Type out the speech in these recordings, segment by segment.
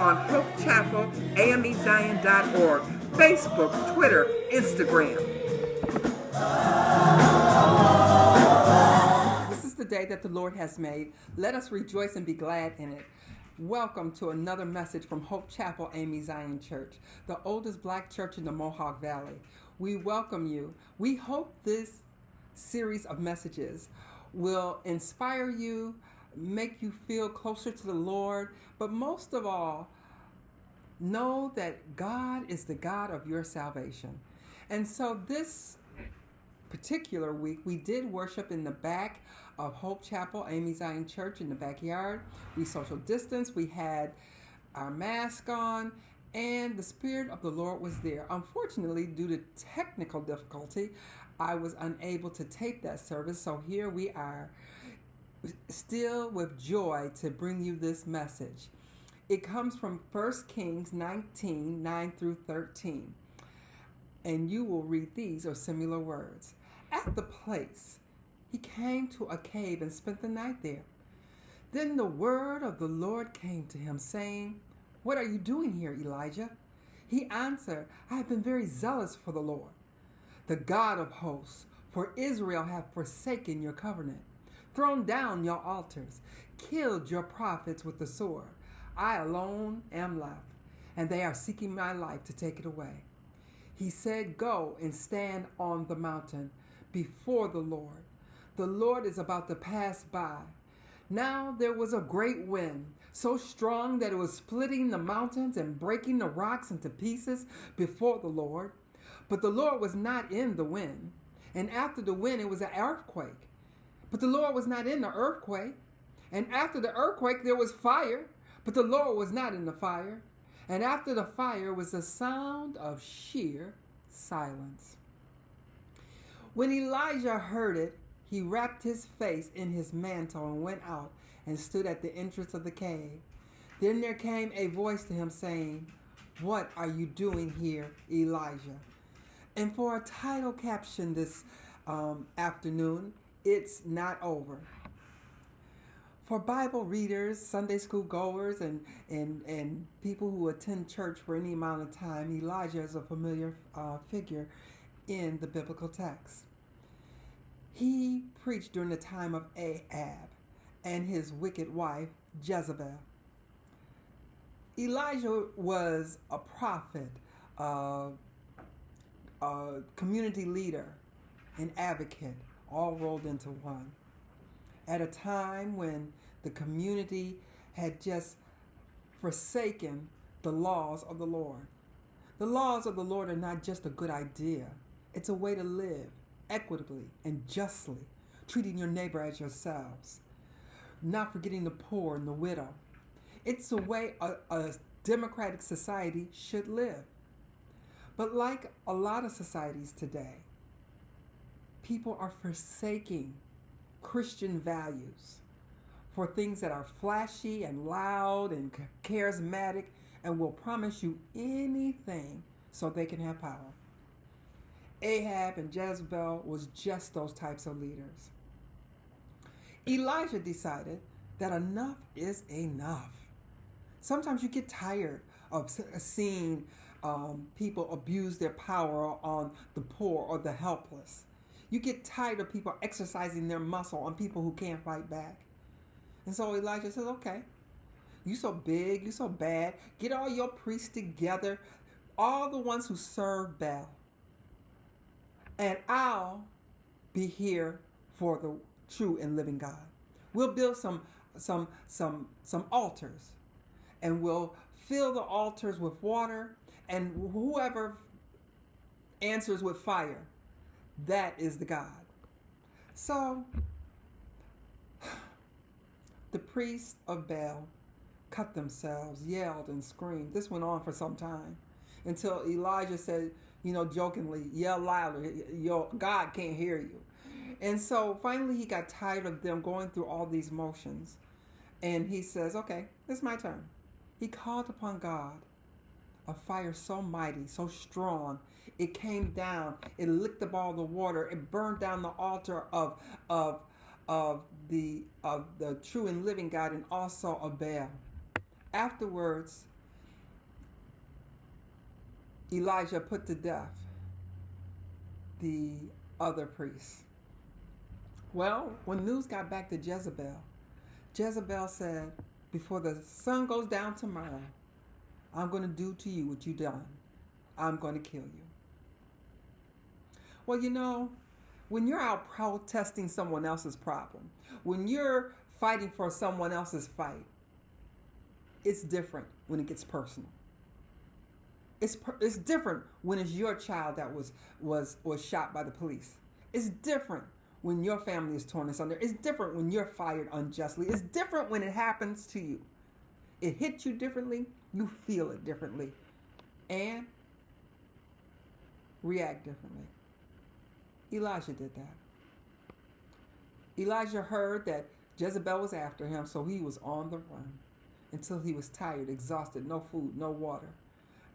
on HopeChapelAMEZion.org, Facebook, Twitter, Instagram. This is the day that the Lord has made. Let us rejoice and be glad in it. Welcome to another message from Hope Chapel AME Zion Church, the oldest black church in the Mohawk Valley. We welcome you. We hope this series of messages will inspire you, make you feel closer to the Lord, but most of all, know that God is the God of your salvation. And so this particular week, we did worship in the back of Hope Chapel AME Zion Church in the backyard. We social distanced. We had our mask on, and the Spirit of the Lord was there. Unfortunately, due to technical difficulty, I was unable to tape that service, so here we are, still with joy to bring you this message. It comes from 1 Kings 19, 9 through 13. And you will read these or similar words. At the place, he came to a cave and spent the night there. Then the word of the Lord came to him, saying, "What are you doing here, Elijah?" He answered, "I have been very zealous for the Lord, the God of hosts, for Israel hath forsaken your covenant, thrown down your altars, killed your prophets with the sword. I alone am left, and they are seeking my life to take it away." He said, "Go and stand on the mountain before the Lord. The Lord is about to pass by." Now there was a great wind, so strong that it was splitting the mountains and breaking the rocks into pieces before the Lord. But the Lord was not in the wind. And after the wind, it was an earthquake. But the Lord was not in the earthquake. And after the earthquake, there was fire. But the Lord was not in the fire. And after the fire was the sound of sheer silence. When Elijah heard it, he wrapped his face in his mantle and went out and stood at the entrance of the cave. Then there came a voice to him saying, "What are you doing here, Elijah?" And for a title caption this afternoon, it's not over. For Bible readers, Sunday school goers, and people who attend church for any amount of time, Elijah is a familiar figure in the biblical text. He preached during the time of Ahab and his wicked wife, Jezebel. Elijah was a prophet, a community leader, an advocate, all rolled into one. At a time when the community had just forsaken the laws of the Lord. The laws of the Lord are not just a good idea. It's a way to live equitably and justly, treating your neighbor as yourselves, not forgetting the poor and the widow. It's the way a democratic society should live. But like a lot of societies today, people are forsaking Christian values for things that are flashy and loud and charismatic and will promise you anything so they can have power. Ahab and Jezebel was just those types of leaders. Elijah decided that enough is enough. Sometimes you get tired of seeing people abuse their power on the poor or the helpless. You get tired of people exercising their muscle on people who can't fight back. And so Elijah says, "Okay, you so big, you so bad, get all your priests together, all the ones who serve Baal, and I'll be here for the true and living God. We'll build some altars, and we'll fill the altars with water, and whoever answers with fire, that is the God." So the priests of Baal cut themselves, yelled and screamed. This went on for some time until Elijah said, jokingly, "Yell louder, your God can't hear you." And so finally he got tired of them going through all these motions. And he says, "Okay, it's my turn." He called upon God. A fire so mighty, so strong, it came down, it licked up all the water, it burned down the altar of the true and living God, and also of Baal. Afterwards, Elijah put to death the other priests. Well, when news got back to Jezebel, Jezebel said, before the sun goes down tomorrow, I'm going to do to you what you done. I'm going to kill you. Well, when you're out protesting someone else's problem, when you're fighting for someone else's fight, it's different when it gets personal. It's different when it's your child that was shot by the police. It's different when your family is torn asunder. It's different when you're fired unjustly. It's different when it happens to you. It hits you differently. You feel it differently. And react differently. Elijah did that. Elijah heard that Jezebel was after him, so he was on the run until he was tired, exhausted, no food, no water.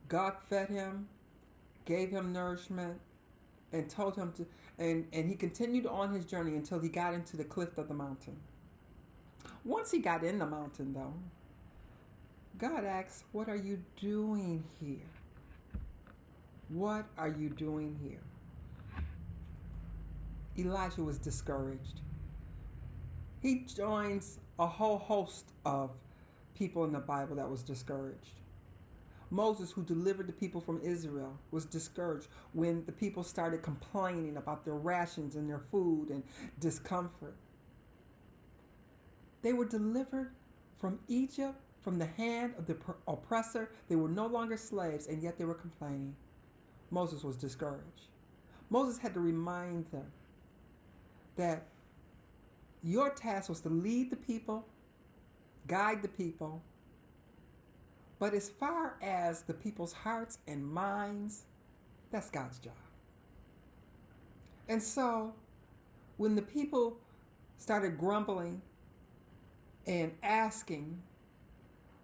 God fed him, gave him nourishment, and told him to, and he continued on his journey until he got into the cliff of the mountain. Once he got in the mountain, though, God asked, "What are you doing here? What are you doing here?" Elijah was discouraged. He joins a whole host of people in the Bible that was discouraged. Moses, who delivered the people from Israel, was discouraged when the people started complaining about their rations and their food and discomfort. They were delivered from Egypt, from the hand of the oppressor. They were no longer slaves, and yet they were complaining. Moses was discouraged. Moses had to remind them that your task was to lead the people, guide the people, but as far as the people's hearts and minds, that's God's job. And so when the people started grumbling and asking,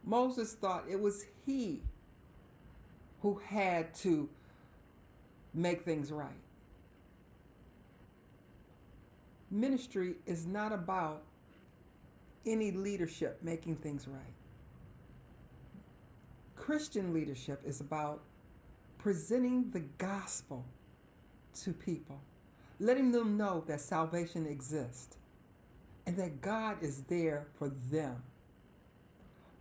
Moses thought it was he who had to make things right. Ministry is not about any leadership making things right. Christian leadership is about presenting the gospel to people, letting them know that salvation exists and that God is there for them.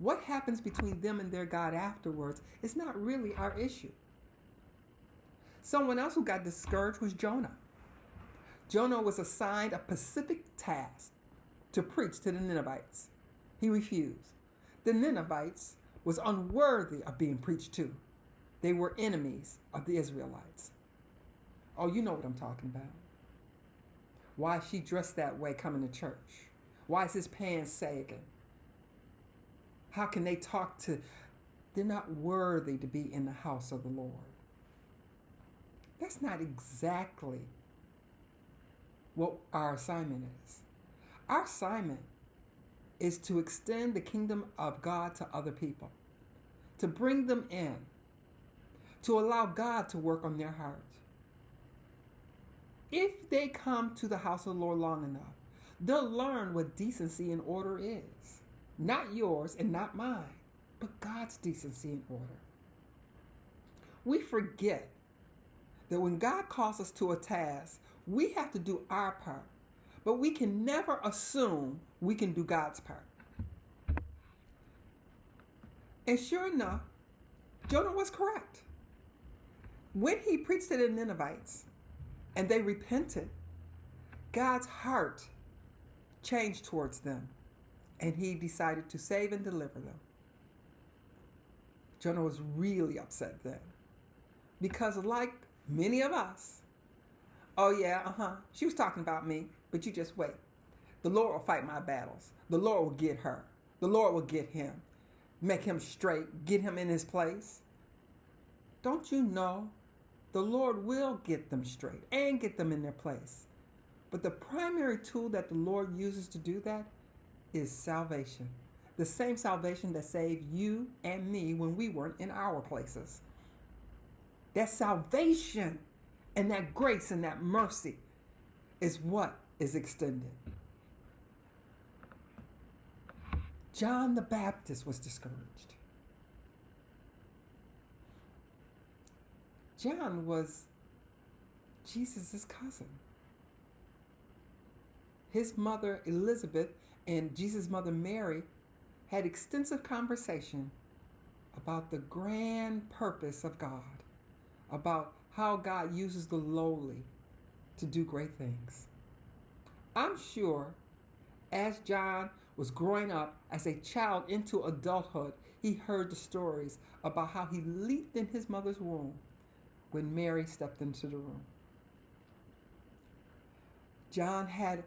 What happens between them and their God afterwards is not really our issue. Someone else who got discouraged was Jonah. Jonah was assigned a specific task to preach to the Ninevites. He refused. The Ninevites was unworthy of being preached to. They were enemies of the Israelites. Oh, you know what I'm talking about. Why she dressed that way coming to church? Why is his pants sagging? How can they talk to? They're not worthy to be in the house of the Lord. That's not exactly what our assignment is. Our assignment is to extend the kingdom of God to other people, to bring them in, to allow God to work on their hearts. If they come to the house of the Lord long enough, they'll learn what decency and order is. Not yours and not mine, but God's decency and order. We forget that when God calls us to a task, we have to do our part, but we can never assume we can do God's part. And sure enough, Jonah was correct. When he preached to the Ninevites and they repented, God's heart changed towards them and he decided to save and deliver them. Jonah was really upset then because, like many of us, oh yeah, she was talking about me, but you just wait. The Lord will fight my battles. The Lord will get her. The Lord will get him. Make him straight. Get him in his place. Don't you know the Lord will get them straight and get them in their place? But the primary tool that the Lord uses to do that is salvation. The same salvation that saved you and me when we weren't in our places. That salvation and that grace and that mercy is what is extended. John the Baptist was discouraged. John was Jesus' cousin. His mother Elizabeth and Jesus' mother Mary had extensive conversation about the grand purpose of God, about how God uses the lowly to do great things. I'm sure as John was growing up as a child into adulthood, he heard the stories about how he leaped in his mother's womb when Mary stepped into the room. John had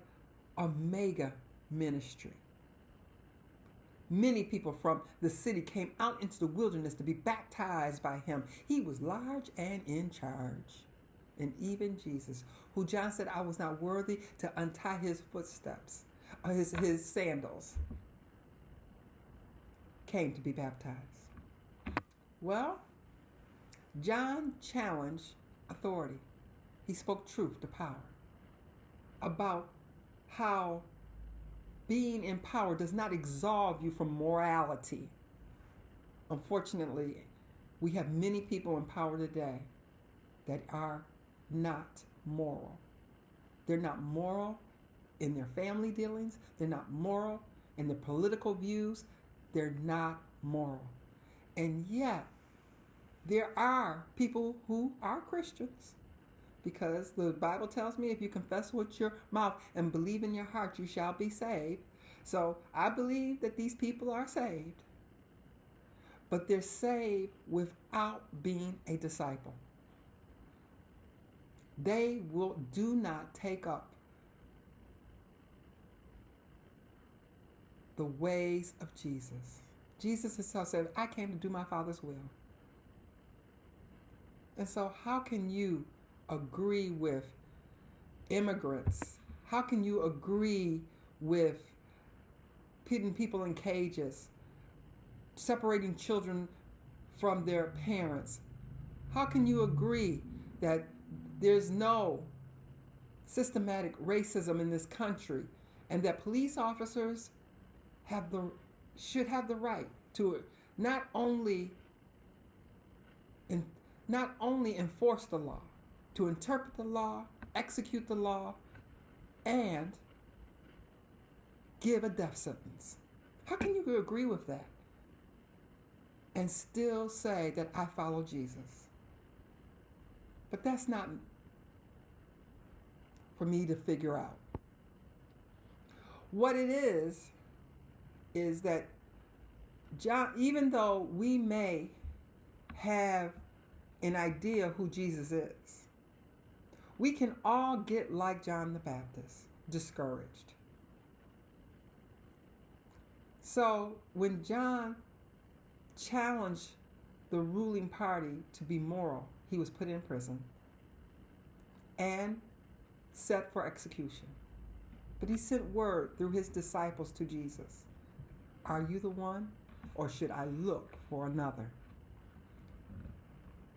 a mega ministry. Many people from the city came out into the wilderness to be baptized by him. He was large and in charge. And even Jesus, who John said, I was not worthy to untie his footsteps, his sandals, came to be baptized. Well, John challenged authority. He spoke truth to power about how being in power does not absolve you from morality. Unfortunately, we have many people in power today that are not moral. They're not moral in their family dealings. They're not moral in their political views. They're not moral. And yet, there are people who are Christians, because the Bible tells me if you confess with your mouth and believe in your heart, you shall be saved. So I believe that these people are saved, but they're saved without being a disciple. They do not take up the ways of Jesus. Jesus himself said, I came to do my Father's will. And so how can you agree with immigrants? How can you agree with putting people in cages, separating children from their parents? How can you agree that there's no systematic racism in this country and that police officers should have the right to not only enforce the law, to interpret the law, execute the law, and give a death sentence? How can you agree with that and still say that I follow Jesus? But that's not for me to figure out. What it is that John, even though we may have an idea who Jesus is, we can all get like John the Baptist, discouraged. So when John challenged the ruling party to be moral, he was put in prison and set for execution. But he sent word through his disciples to Jesus, are you the one, or should I look for another?